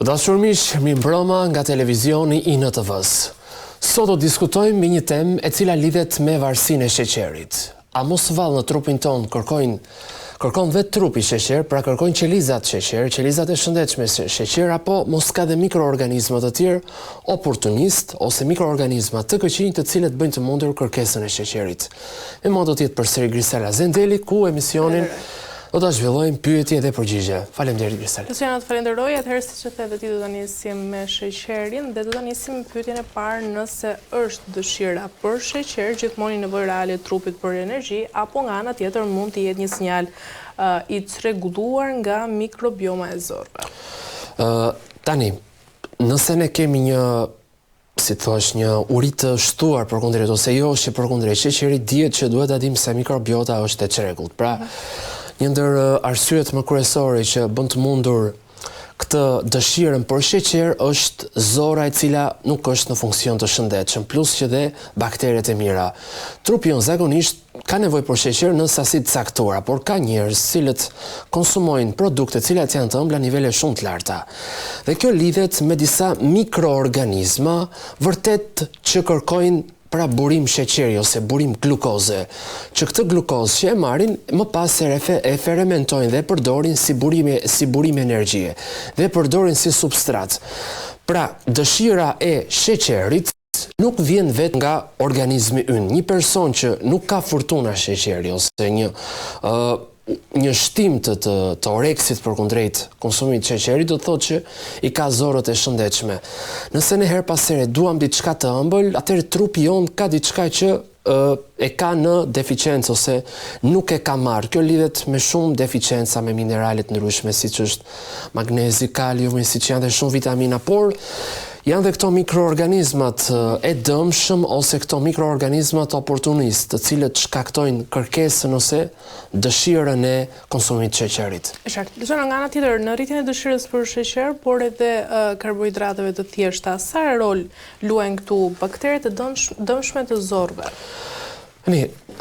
Dashur miq, mirëmbrëma nga televizioni i NTV-s. Sot do diskutojmë mbi një temë e cila lidhet me varësinë e sheqerit. A mos vallë në trupin ton kërkon vetë trupi sheqer, pra kërkojnë qelizat sheqer, qelizat e shëndetshme sheqer, apo mos ka dhe mikroorganizma të tjerë oportunist ose mikroorganizma të këqij të cilët bëjnë të mundur kërkesën e sheqerit. E më do të jetë përsëri Grisela Zendeli, ku emisionin do ta zhvillojmë pyetje dhe përgjigje. Faleminderit Grisela. Luciana, të falenderoj. Atëherë siç e the dhe ti do ta nisim me sheqerin dhe do ta nisim me pyetjen e parë, nëse është dëshira për sheqer gjithmonë nevojë reale e trupit për energji, apo nga ana tjetër mund të jetë një sinjal i çrregulluar nga mikrobioma e zorrëve. Tani, nëse ne kemi një si thosh, një uri të shtuar përkundrejt ose jo që përkundrejt sheqerit, dihet që duhet ta dimë se mikrobiota është e çrregullt. Pra, një ndër arsyet më kryesore që bën të mundur këtë dëshirën për sheqer është zora e cila nuk është në funksion të shëndetshëm, plus që dhe bakteret e mira. Trupi jon zakonisht ka nevojë për sheqer në sasi të caktuara, por ka njerëz cilët konsumojnë produkte të cilat janë të ëmbla nivele shumë të larta. Dhe kjo lidhet me disa mikroorganizma vërtet që kërkojnë pra burim sheqeri ose burim glukoze, që këtë glukozë që e marrin më pas e fermentojnë dhe përdorin si burim energjie dhe përdorin si substrat. Pra, dëshira e sheqerit nuk vjen vetë nga organizmi ynë. Një person që nuk ka furtuna sheqeri ose një shtim të oreksit përkundrejt konsumit të sheqerit do të thotë që i ka zorët e shëndetshme. Nëse ne her pas here duam diçka të ëmbël, atëherë trupi jon ka diçka që e ka në deficiencë ose nuk e ka marrë. Kjo lidhet me shumë deficienca me mineralet ndryshme, siç është magnezi, kaliumi, siç janë dhe shumë vitamina, por janë dhe këto mikroorganizmat e dëmshëm ose këto mikroorganizmat oportunist, të cilët shkaktojnë kërkesën ose dëshirën e konsumit të sheqerit. Qartë. Luciana, nga ana tjetër, në rritjen e dëshirës për sheqer, por edhe karbohidrateve të thjeshta, sa rol luajnë këtu bakteret e dëmshme të zorrëve?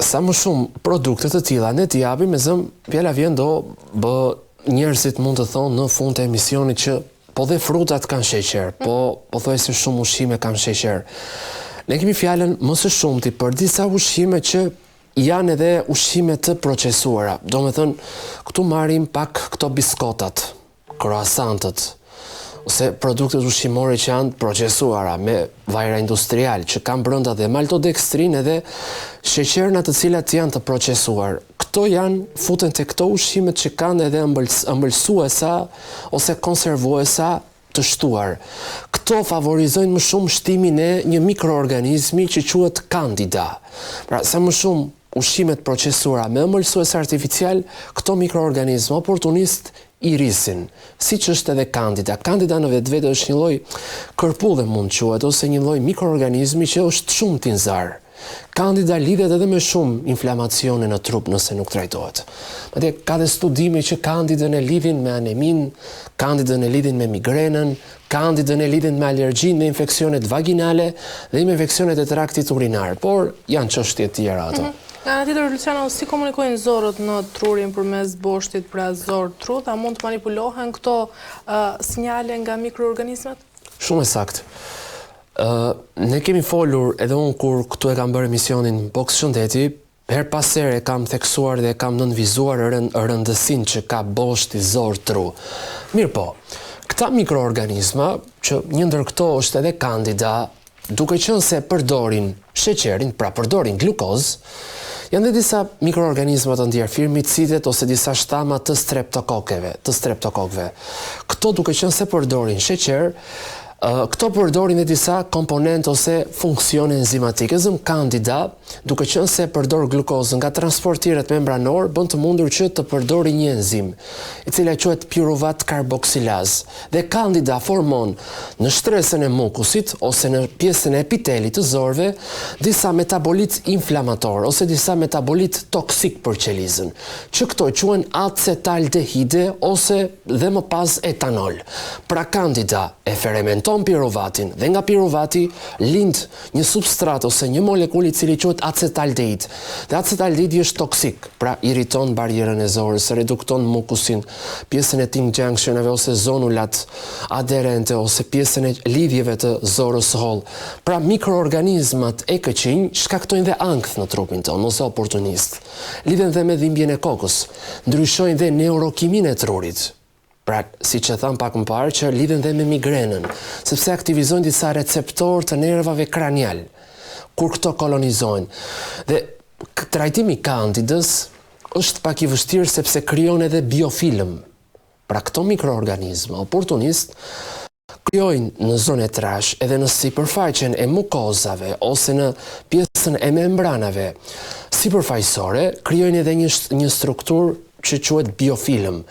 Sa më shumë produkte të tilla ne t'i japim, me zëm, fjala vjen do bë njerëzit mund të thonë në fund të emisionit që po dhe frutat kanë sheqer, po thuajse shumë ushqime kanë sheqer. Ne kemi fjalën më së shumti për disa ushqime që janë edhe ushqime të procesuara. Do me thënë, këtu marrim pak këto biskotat, croissantët, ose produktet ushqimore që janë procesuara me vajra industrial, që kanë brenda dhe maltodekstrin edhe sheqerna të cilat janë të procesuar. Këto janë futen te këto ushqimet që kanë edhe ëmbëlsuesa ose konservuesa të shtuar. Këto favorizojnë më shumë shtimin e një mikroorganizmi që quhet Candida. Pra, sa më shumë ushqimet procesuara me ëmbëlsues artificial, këto mikroorganizma oportunist i rrisin, siç është edhe Candida. Candida në vetvete është një lloj kërpudhe mund quhet, ose një lloj mikroorganizmi që është shumë tinzar. Candida lidhet edhe me shumë inflamacione në trup nëse nuk trajtohet. Madje ka dhe studime që Candidën e lidhin me anemin, Candidën e lidhin me migrenën, Candidën e lidhin me alergjinë, me infeksionet vaginale dhe me infeksionet e traktit urinar, por janë çështje të tjera ato. Nga ana tjetër, Luciana, si komunikojnë zorët në trurin përmes boshtit, pra zor-trut, a mund të manipulohen këto sinjale nga mikroorganizmat? Shumë e saktë. Ne kemi folur edhe unë kur këtu e kam bërë emisionin Boks Shëndeti, her pas here kam theksuar dhe kam nënvizuar rëndësinë që ka boshti zor-tru. Mirë po, këta mikroorganizma, që një ndër këto është edhe Candida, duke qenë se përdorin sheqerin, pra përdorin glukozë, janë dhe disa mikroorganizma të ndjerë, firmicidet ose disa shtama të streptokokëve. Këto duke qenë se përdorin sheqer, këto përdorin dhe disa komponent ose funksione enzimatike. Candida, duke qenë se përdor glukozën nga transportiret membranor, bën të mundur që të përdori një enzim, i cila quhet pyruvat karboksilaz. Dhe Candida formon në shtresën e mukusit ose në pjesën e epitelit të zorëve disa metabolit inflamator ose disa metabolit toksik për qelizën, që këto quhen acetaldehide ose dhe më pas etanol. Pra Candida e fermenton shton piruvatin dhe nga piruvati lind një substrat ose një molekul i cili quhet acetaldehid. Dhe acetaldehidi është toksik, pra irriton barierën e zorës, redukton mukusin, pjesën e ting junctioneve ose zonulat aderente ose pjesën e lidhjeve të zorës së hollë. Pra mikroorganizmat e këqinj shkaktojnë dhe ankth në trupin tonë, ose oportunist. Lidhen dhe me dhimbjen e kokës, ndryshojnë dhe neurokimin e trurit. Pra, si që tham pak më parë, që lidhen dhe me migrenën, sepse aktivizojnë disa receptor të nervave kranial, kur këto kolonizojnë. Dhe trajtimi Candidës është pak i vështirë sepse krijon edhe biofilm. Pra, këto mikroorganizma oportunist krijojnë në zonë e trash edhe në sipërfaqen e mukozave ose në pjesën e membranave sipërfaqësore, krijojnë edhe një strukturë që quhet biofilm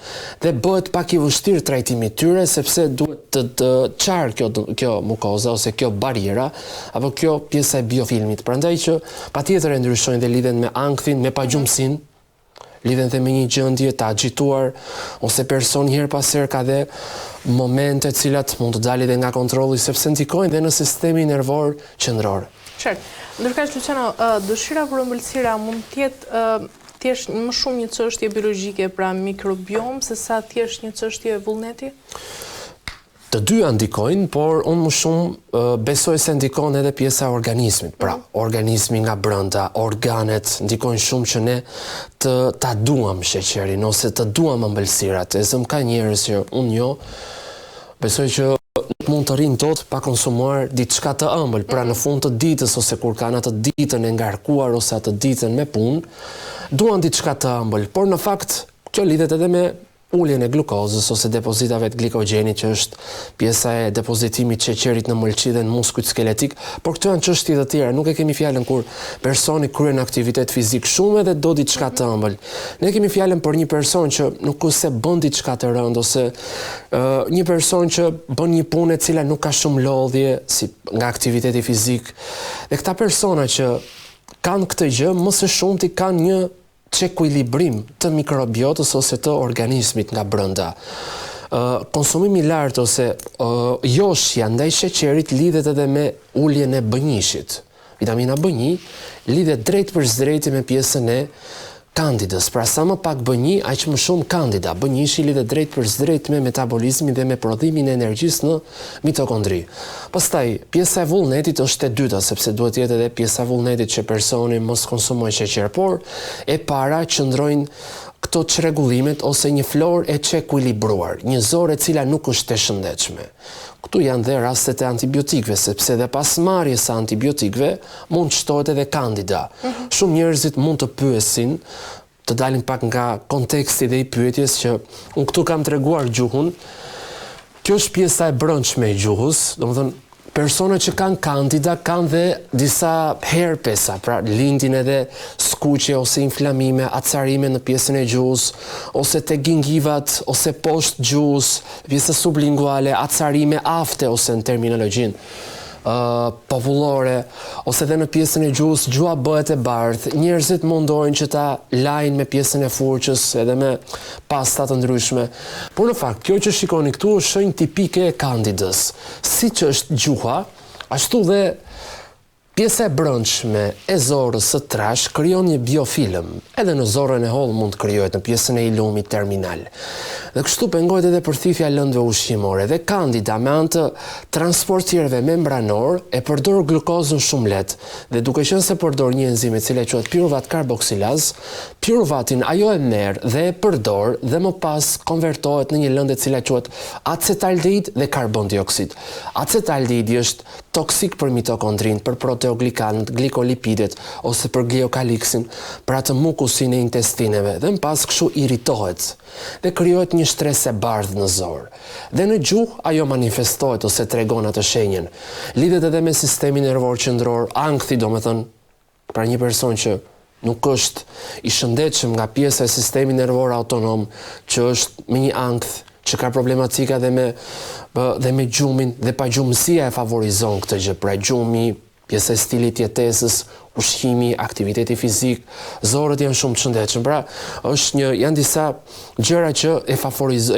dhe bëhet pak i vështirë trajtimi i tyre sepse duhet të qarë kjo mukoza ose kjo bariera apo kjo pjesa e biofilmit. Prandaj që patjetër e ndryshojnë dhe lidhen me ankthin, me pagjumsinë, lidhen dhe me një gjendje të agituar ose person herë pas herë ka dhe momente të cilat mund të dalin dhe nga kontrolli sepse ndikojnë dhe në sistemin nervor qendror. Ndërkaq Luciano, dëshira për ëmbëlsira mund të jetë thjesht më shumë një çështje biologjike, pra mikrobiom, se sa thjesht një çështje vullneti? Të dyja ndikojnë, por unë më shumë besoj se ndikon edhe pjesa e organizmit. Pra, organizmi nga brenda, organet ndikojnë shumë që ne ta duam sheqerin ose të duam ëmbëlsirat. E zëm ka njerëz që unë jo, besoj që nuk mund të rinë tot pa konsumuar diçka të ëmbël. Pra në fund të ditës ose kur kanë atë ditën e ngarkuar ose atë ditën me punë, duan diçka të ëmbël, por në fakt kjo lidhet edhe me uljen e glukozës ose depozitave të glikogjenit, që është pjesa e depozitimit të sheqerit në mëlçi dhe në muskujt skeletik, por këto janë çështje të tjera. Nuk e kemi fjalën kur personi kryen aktivitet fizik shumë edhe do diçka të ëmbël. Ne kemi fjalën për një person që nuk se bën diçka të rëndë ose një person që bën një punë e cila nuk ka shumë lodhje nga aktiviteti fizik. Dhe këta persona që kanë këtë gjë, më së shumti kanë një ekuilibrim të mikrobiotës ose të organizmit nga brenda. Konsumimi i lartë ose joshja ndaj sheqerit lidhet edhe me uljen e bënjishit. Vitamina B1 lidhet drejt për drejtë me pjesën e Candidës. Pra sa më pak B1, aq më shumë Candida. B1 lidhet drejt për drejt me metabolizmin dhe me prodhimin e energjisë në mitokondri. Pastaj, pjesa e vullnetit është e dyta, sepse duhet jetë edhe pjesa e vullnetit që personi mos konsumojë sheqer, por e para qëndrojnë këto çrregullimet ose një florë e çekuilibruar, një zorë e cila nuk është e shëndetshme. Këtu janë dhe rastet e antibiotikëve, sepse dhe pas marrjes së antibiotikëve mund shtohet edhe Candida. Shumë njerëzit mund të pyesin, të dalin pak nga konteksti dhe i pyetjes që unë këtu kam treguar gjuhun. Kjo është pjesa e brendshme e gjuhës, domethënë persona që kanë Candida kanë dhe disa herpesa, pra lindin edhe skuqje ose inflamime, acarime në pjesën e gjuhës, ose te gingivat, ose poshtë gjuhës, pjesa sublinguale, acarime afte ose në terminologjinë popullore, ose dhe në pjesën e gjuhës, gjua bëhet e bardhë. Njerëzit mundohen që ta lajnë me pjesën e furqës edhe me pasta të ndryshme. Por në fakt, kjo që shikoni këtu është shenjë tipike e Candidës. Siç është gjuha, ashtu dhe pjesa e brendshme e zorës së trash krijon një biofilm. Edhe në zorën e hollë mund të krijohet në pjesën e ilumit terminal. Dhe kështu pengohet edhe përthithja e lëndëve ushqimore. Dhe Candida me anë të transportierëve membranor e përdor glukozën shumë lehtë. Dhe duke qenë se përdor një enzim e cila quhet piruvat karboksilaz, piruvatin ajo e merr dhe e përdor dhe më pas konvertohet në një lëndë e cila quhet acetaldehid dhe karbon dioksid. Acetaldehidi është toksik për mitokondrin, për proteoglikanët, glikolipidet ose për gliokaliksin, për atë mukusin e intestineve, dhe më pas kështu irritohet dhe krijohet një stres e bardhë në zorë. Dhe në gjuhë ajo manifestohet ose tregon atë shenjën. Lidhet edhe me sistemin nervor qendror, ankthi, domethënë, pra një person që nuk është i shëndetshëm nga pjesa e sistemit nervor autonom, që është me një ankth, që ka problematika dhe me gjumin, dhe pagjumësia e favorizon këtë gjë. Pra gjumi pjesa e stilit jetesës, ushqimi, aktiviteti fizik, zorët janë shumë të shëndetshëm. Pra, janë disa gjëra që e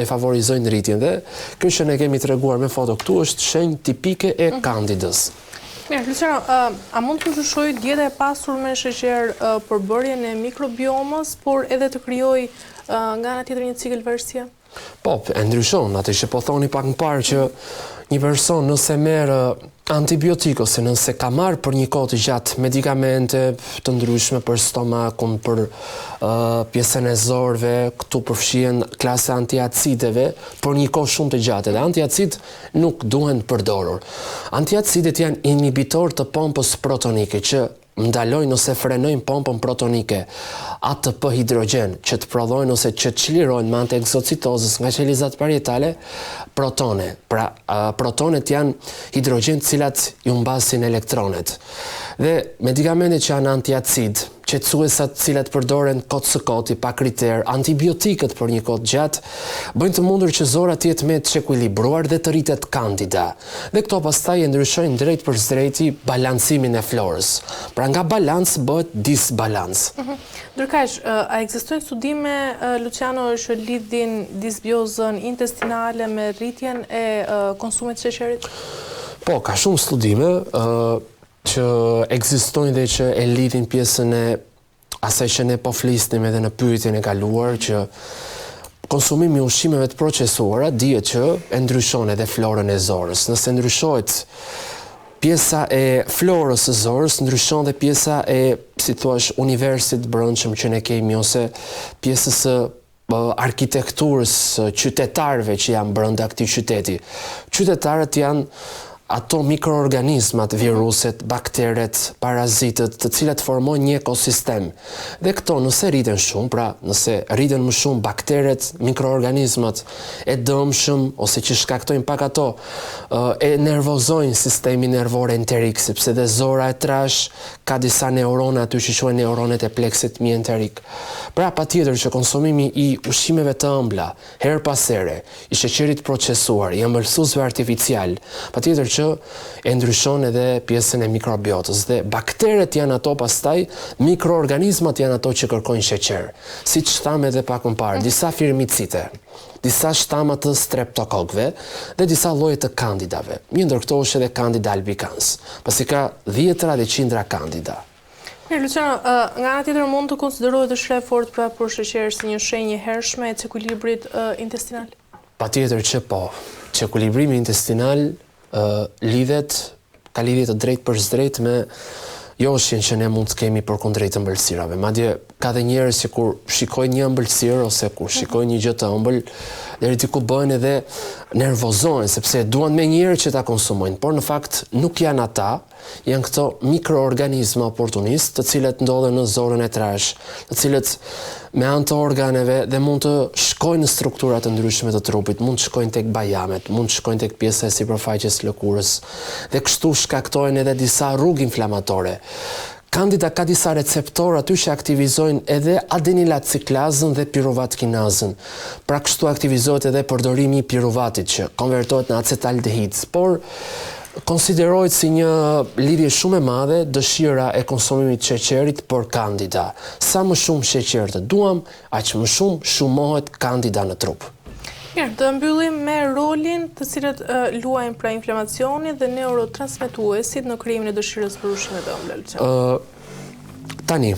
favorizojnë rritjen dhe kjo që ne kemi treguar me foto këtu është shenjë tipike e kandidës. Mirë, Luciano, a mund të ndryshoj dieta e pasur me sheqer përbërjen e mikrobiomës, por edhe të krijoj nga ana tjetër një cikël vërsie? Po, e ndryshon, atë që po thoni pak më parë që një person nëse merr antibiotik ose nëse ka marrë për një kohë të gjatë medikamente të ndryshme për stomakun, për pjesën e zorëve, këtu përfshihen klasa antiacideve për një kohë shumë të gjatë. Dhe antiacid nuk duhen përdorur. Antiacidet janë inhibitor të pompës protonike që ndalojnë ose frenojnë pompën protonike, ATP hidrogen, që të prodhojnë ose që të çlirojnë me anë të egzocitozës nga qelizat parietale protone. Pra, protonet janë hidrogen të cilat ju mbasin elektronet. Dhe medikamentet që janë antiacid, qetësuesat të cilat përdoren kot së koti, pa kriter, antibiotikët për një kohë gjatë, bëjnë të mundur që zora të jetë me të ekuilibruar dhe të rritet kandida. Dhe këto pastaj e ndryshojnë drejt për drejti balancimin e florës. Pra nga balans bëhet disbalans. Ndërkaq, a ekzistojnë studime, Luciano, që lidhin disbiozën intestinale me rritjen e konsumit të sheqerit? Po, ka shumë studime që ekzistojnë dhe që e lidhin pjesën e asaj që ne po flisnim edhe në pyetjen e kaluar, që konsumimi i ushqimeve të procesuara dihet që e ndryshon edhe florën e zorës. Nëse ndryshohet pjesa e florës së zorës, ndryshon dhe pjesa e, si thua, universit brendshëm që ne kemi, ose pjesës së arkitekturës qytetarëve që janë brenda këtij qyteti. Qytetarët janë ato mikroorganizmat, viruset, bakteret, parazitët, të cilat formojnë një ekosistem. Dhe këto nëse rriten shumë, pra nëse rriten më shumë bakteret, mikroorganizmat e dëmshëm, ose që shkaktojnë pak ato, e nervozojnë sistemin nervor enterik, sepse dhe zora e trash ka disa neurona aty që quhen neuronet e pleksit mjenterik. Pra, patjetër që konsumimi i ushqimeve të ëmbla, her pas here, i sheqerit procesuar, i ëmbëlsuesve artificial, patjetër që e ndryshon edhe pjesën e mikrobiotës. Dhe bakteret janë ato pastaj, mikroorganizmat janë ato që kërkojnë sheqer. Siç tham edhe pak më parë, disa firmicite, disa shtama të streptokokëve dhe disa lloje të kandidave. Një ndër këto është edhe Candida albicans, pasi ka dhjetra dhe qindra kandida. Mirë, Luciano, nga ana tjetër mund të konsiderohet të shre fort pra për sheqer si një shenjë hershme e ekuilibrit intestinal? Patjetër që po. Ekuilibrimi intestinal ka lidhje të drejtë për drejtë me joshjen që ne mund të kemi përkundrejt ëmbëlsirave. Madje ka dhe njerëz që kur shikojnë një ëmbëlsirë ose kur shikojnë një gjë të ëmbël, deri diku bëhen edhe nervozohen sepse duan me njëherë që ta konsumojnë, por në fakt nuk janë ata, janë këto mikroorganizma oportunist, të cilët ndodhen në zorën e trash, të cilët me anë të organeve dhe mund të shkojnë në struktura të ndryshme të trupit, mund të shkojnë tek bajamet, mund të shkojnë tek pjesa e sipërfaqes së lëkurës dhe kështu shkaktojnë edhe disa rrugë inflamatorë. Candida ka disa receptorë aty që aktivizojnë edhe adenilatciklazën dhe piruvatkinazën. Pra kështu aktivizohet edhe përdorimi i piruvatit që konvertohet në acetaldehid, por konsiderohet si një lidhje shumë e madhe dëshira e konsumimit të sheqerit për Candida. Sa më shumë sheqer të duam, aq më shumë shumohet Candida në trup. Mirë, të mbyllim me rolin të cilët luajnë pra inflamacioni dhe neurotransmetuesit në krijimin e dëshirës për ushqime të ëmbla, Luciano. Tani,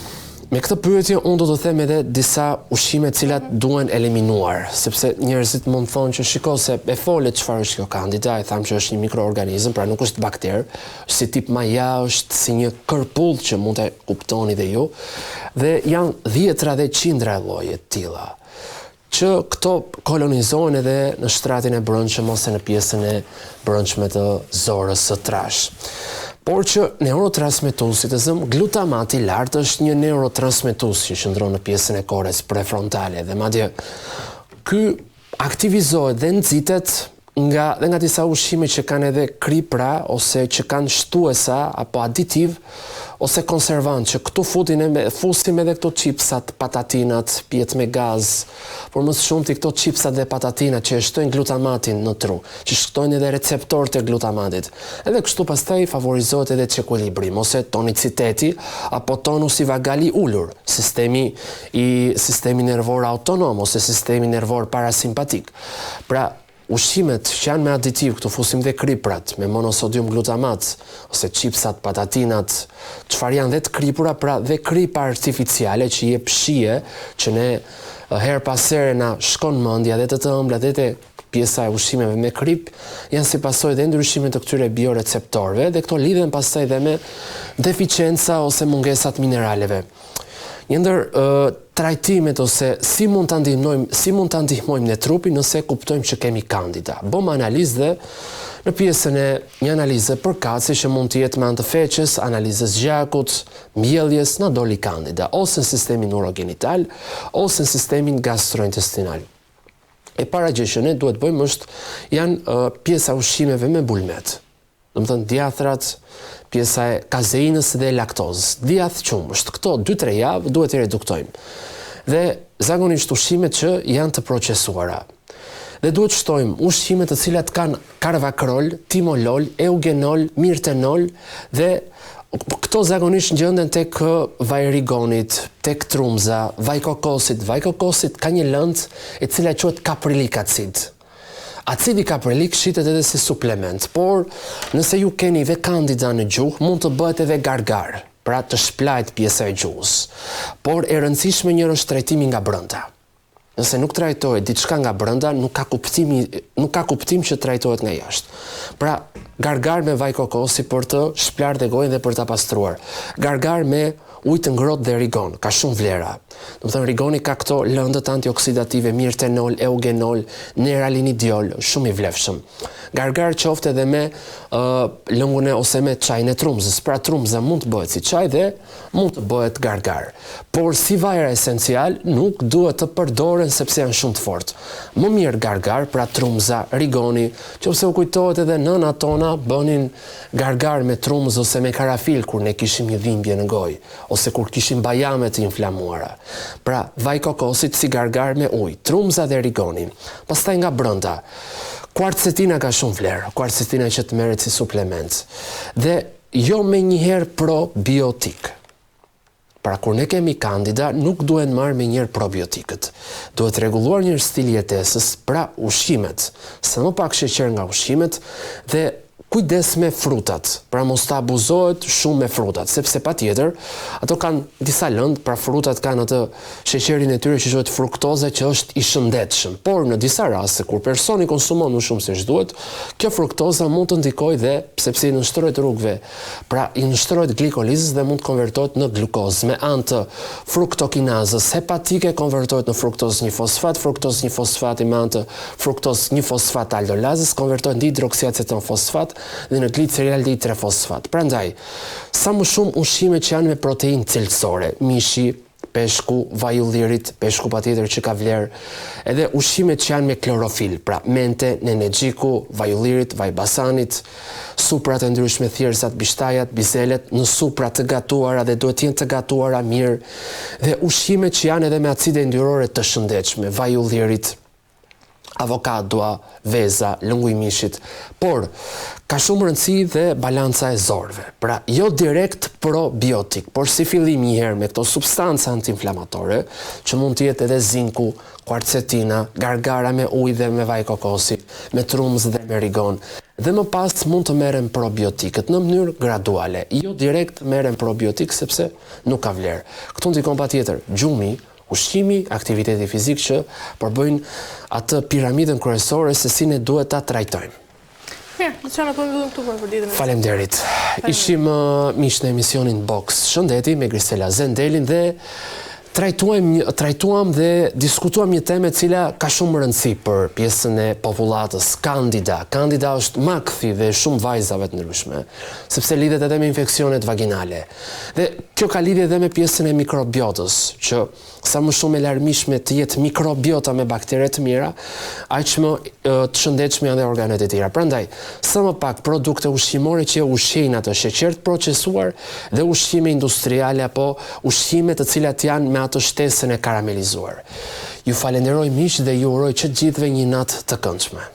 me këtë pyetje unë do të them edhe disa ushqime të cilat duhen eliminuar, sepse njerëzit mund të thonë që shiko se e folet çfarë është kjo Candida, e tham që është një mikroorganizëm, pra nuk është bakter, është si tip maja, është si një kërpull që mund të kuptoni dhe ju, dhe janë dhjetra dhe qindra lloje të tilla, që këto kolonizohen edhe në shtratin e brendshëm ose në pjesën e brendshme të zorës së trash. Por që neurotransmetuesit e zëm, glutamati i lartë është një neurotransmetues që qëndron në pjesën e korres prefrontale dhe madje ky aktivizohet dhe nxitet nga disa ushqime që kanë edhe kripra ose që kanë shtuesa apo aditiv ose konservant që këtu fusim edhe këto chipsat, patatinat, pjet me gaz, por më së shumti këto chipsat dhe patatinat që shtojnë glutamatin në tru, që shtojnë edhe receptorët e glutamatit. Edhe kështu pastaj favorizohet edhe çekuilibrim ose toniciteti apo tonusi vagali ulur, sistemi nervor autonom ose sistemi nervor parasimpatik. Pra, ushqimet që janë me aditiv, këtu fusim dhe kriprat, me monosodium glutamat, ose chipsat, patatinat, çfarë janë dhe të kripura, pra dhe kripa artificiale që jep shije, që ne her pas here na shkon mendja dhe të ëmbla dhe të pjesa e ushqimeve me krip, janë si pasojë dhe ndryshimet të këtyre bioreceptorëve, dhe këto lidhen pastaj dhe me deficienca ose mungesat mineraleve. Një ndër trajtimet ose si mund ta ndihmojmë ne trupin nëse kuptojmë që kemi kandida. Bëm analizë dhe në pjesën e një analize përkatëse që mund të jetë me anë të feqes, analizës gjakut, mbjelljes, na doli kandida, ose në sistemin urogenital, ose në sistemin gastrointestinal. E para gjë që ne duhet bëjmë janë pjesa ushqimeve me bulmet. Domethënë djathrat, pjesa e kazeinës dhe laktozës. Djath qumësht, këto 2-3 javë duhet i reduktojmë. Dhe zakonisht ushqimet që janë të procesuara. Dhe duhet shtojmë ushqimet të cilat kanë karvakrol, timolol, eugenol, mirtenol dhe këto zakonisht gjenden tek vaj rigonit, tek trumza, vaj kokosit. Vaj kokosit ka një lëndë e cila quhet kaprilik acid. Acidi kaprilik shitet edhe si suplement, por nëse ju keni dhe kandida në gjuhë, mund të bëhet edhe gargar, pra të shplajt pjesa e gjuhës. Por e rëndësishme njërë është trajtimi nga brenda. Nëse nuk trajtohet diçka nga brenda, nuk ka kuptim që trajtohet nga jashtë. Pra, gargar me vaj kokosi për të shplar dhe gojën dhe për ta pastruar. Gargar me ujë të ngrohtë dhe rigon, ka shumë vlera. Domethënë rigoni ka këto lëndët antioksidative, mirtenol, eugenol, neralinidiol, shumë i vlefshëm. Gargar qoftë edhe me lëngun ose me çajin e trumzës. Pra trumza mund të bëhet si çaj dhe mund të bëhet gargar. Por si vajra esencial nuk duhet të përdoren sepse janë shumë të fortë. Më mirë gargar, pra trumza, rigoni, qofse u kujtohet edhe nëna tona bënin gargar me trumzë ose me karafil kur ne kishim një dhimbje në gojë, ose kur kishim bajame të inflamuara. Pra, vaj kokosit si gargar me ujë, trumza dhe rigoni. Pastaj nga brenda, kvarcetina ka shumë vlerë, kvarcetina që të merret si suplement. Dhe jo me njëherë probiotik. Pra, kur ne kemi kandida, nuk duhen marrë me njëherë probiotikët. Duhet rregulluar një stil jetesës, pra ushqimet, sa më pak sheqer nga ushqimet dhe kujdes me frutat, pra mos të abuzohet shumë me frutat, sepse patjetër ato kanë disa lëndë, pra frutat kanë atë sheqerin e tyre që quhet fruktoza që është i shëndetshëm, por në disa raste kur personi konsumon më shumë se ç'duhet, kjo fruktoza mund të ndikojë dhe sepse i nënshtrohet rrugëve, pra i nënshtrohet glikolizës dhe mund të konvertohet në glukozë me anë të fruktokinazës hepatike konvertohet në fruktozë 1-fosfat me anë të fruktozë 1-fosfat aldolazës konvertohet në hidroksiaceton fosfat dhe në gliceraldeid 3-fosfat. Prandaj, sa më shumë ushqime që janë me proteinë cilësore, mishi, peshku, vaj ullirit, peshku patjetër që ka vlerë, edhe ushqimet që janë me klorofil, pra mente, nenexhiku, vaj ullirit, vaj basanit, suprat e ndryshme, thjerësat, bishtajat, bizelet, në suprat të gatuara dhe duhet jenë të gatuara mirë, dhe ushqimet që janë edhe me acide yndyrore të shëndetshme, vaj ullirit, avokadoa, veza, lëngu i mishit, por ka shumë rëndësi dhe balanca e zorëve. Pra, jo direkt probiotik, por si fillim njëherë me këto substanca antiinflamatore, që mund të jetë edhe zinku, kvarcetina, gargara me ujë dhe me vaj kokosi, me trumzë dhe me rigon. Dhe më pas mund të merren probiotikët në mënyrë graduale. Jo direkt merren probiotik sepse nuk ka vlerë. Këtu ndikon patjetër gjumi, ushqimi, aktiviteti fizik që përbëjnë atë piramidën kryesore se si ne duhet ta trajtojmë. Mirë, Luciano, po mbyllim këtu për ditën e sotme. Faleminderit. Ishim miq në emisionin Box Shëndeti me Grisela Zendelin dhe trajtuam dhe diskutuam një temë e cila ka shumë rëndësi për pjesën e popullatës, Candida. Candida është makthi dhe shumë vajzave të ndryshme, sepse lidhet edhe me infeksionet vaginale. Dhe kjo ka lidhje edhe me pjesën e mikrobiotës, që sa më shumë e larmishme të jetë mikrobiota me baktere të mira, aq më të shëndetshme janë dhe organet e tjera. Prandaj, sa më pak produkte ushqimore që ushqejnë atë sheqer të procesuar dhe ushqime industriale apo ushqime të cilat janë me atë shtesën e karamelizuar. Ju falenderoj miq dhe ju uroj që të gjithëve një natë të këndshme.